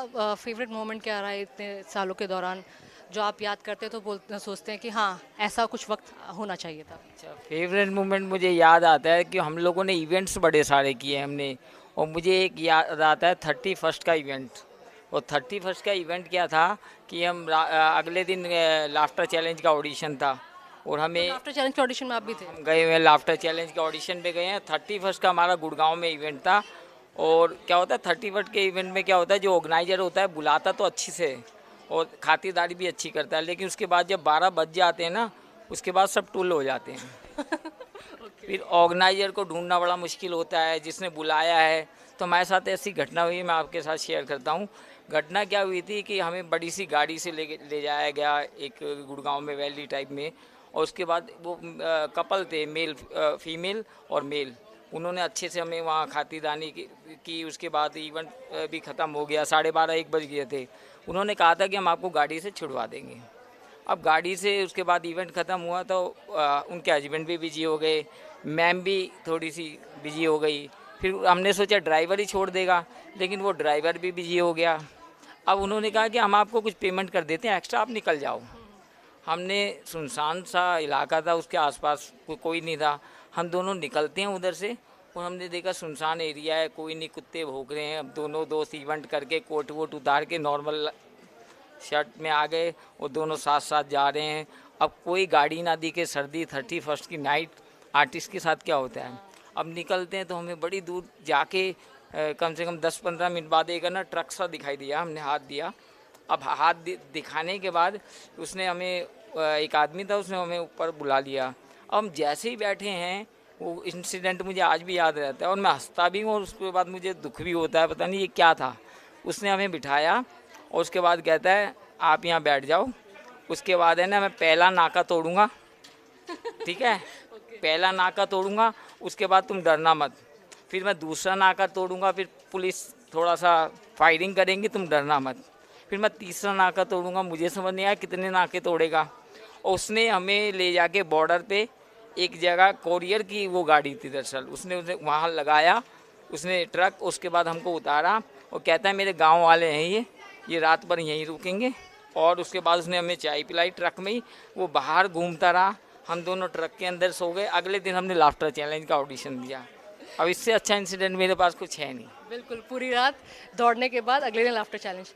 Favourite moment क्या रहा है इतने सालों के दौरान, जो आप याद करते तो बोलते सोचते हैं कि हाँ, ऐसा कुछ वक्त होना चाहिए था? अच्छा, फेवरेट मोमेंट मुझे याद आता है कि हम लोगों ने इवेंट्स बड़े सारे किए हैं हमने। और मुझे एक याद आता है 31st का इवेंट। और 31st का इवेंट क्या था कि अगले दिन लाफ्टर चैलेंज का ऑडिशन था। और तो हमें लाफ्टर चैलेंज के ऑडिशन में आप भी थे? हम गए हुए हैं लाफ्टर चैलेंज के ऑडिशन पे गए हैं। 31st का हमारा गुड़गांव में इवेंट था। और क्या होता है 31st के इवेंट में क्या होता है, जो ऑर्गेनाइजर होता है बुलाता तो अच्छी से और खातिरदारी भी अच्छी करता है, लेकिन उसके बाद जब 12 बज जाते हैं ना, उसके बाद सब टुल हो जाते हैं। ओके। फिर ऑर्गेनाइजर को ढूंढना बड़ा मुश्किल होता है जिसने बुलाया है। तो हमारे साथ ऐसी घटना हुई, मैं आपके साथ शेयर करता हूँ। घटना क्या हुई थी कि हमें बड़ी सी गाड़ी से ले जाया गया एक गुड़गांव में वैली टाइप में। और उसके बाद वो कपल थे, मेल फीमेल और मेल। उन्होंने अच्छे से हमें वहाँ खातिरदारी की। उसके बाद इवेंट भी ख़त्म हो गया, 12:30 1 बज गए थे। उन्होंने कहा था कि हम आपको गाड़ी से छुड़वा देंगे। अब गाड़ी से उसके बाद इवेंट ख़त्म हुआ तो उनके हस्बैंड भी बिजी हो गए, मैम भी थोड़ी सी बिजी हो गई। फिर हमने सोचा ड्राइवर ही छोड़ देगा, लेकिन वो ड्राइवर भी बिजी हो गया। अब उन्होंने कहा कि हम आपको कुछ पेमेंट कर देते हैं एक्स्ट्रा, आप निकल जाओ। हमने सुनसान सा इलाका था, उसके आसपास कोई नहीं था। हम दोनों निकलते हैं उधर से और हमने देखा सुनसान एरिया है, कोई नहीं, कुत्ते भौंक रहे हैं। अब दोनों दोस्त इवेंट करके कोट वोट उतार के नॉर्मल शर्ट में आ गए और दोनों साथ साथ जा रहे हैं। अब कोई गाड़ी ना दिखे, सर्दी 31st की नाइट, आर्टिस्ट के साथ क्या होता है। अब निकलते हैं तो हमें बड़ी दूर जाके कम से कम 10-15 मिनट बाद एक ना ट्रक सा दिखाई दिया, हमने हाथ दिया। अब हाथ दिखाने के बाद उसने हमें एक आदमी था, उसने हमें ऊपर बुला लिया। अब हम जैसे ही बैठे हैं, वो इंसिडेंट मुझे आज भी याद रहता है और मैं हंसता भी हूँ और उसके बाद मुझे दुख भी होता है, पता नहीं ये क्या था। उसने हमें बिठाया और उसके बाद कहता है आप यहाँ बैठ जाओ। उसके बाद है ना, मैं पहला नाका तोड़ूंगा, ठीक है, पहला नाका तोड़ूंगा, उसके बाद तुम डरना मत। फिर मैं दूसरा नाका तोड़ूंगा, फिर पुलिस थोड़ा सा फायरिंग करेंगी, तुम डरना मत। फिर मैं तीसरा नाका तोड़ूंगा, मुझे समझ नहीं आया कितने नाके तोड़ेगा। और उसने हमें ले जाके बॉर्डर पे एक जगह, कोरियर की वो गाड़ी थी दरअसल, उसने उसे वहाँ लगाया, उसने ट्रक। उसके बाद हमको उतारा और कहता है मेरे गांव वाले हैं ये रात भर यहीं रुकेंगे। और उसके बाद उसने हमें चाय पिलाई ट्रक में ही, वो बाहर घूमता रहा, हम दोनों ट्रक के अंदर सो गए। अगले दिन हमने लाफ्टर चैलेंज का ऑडिशन दिया। अब इससे अच्छा इंसिडेंट मेरे पास कुछ है नहीं। बिल्कुल, पूरी रात दौड़ने के बाद अगले दिन लाफ्टर चैलेंज।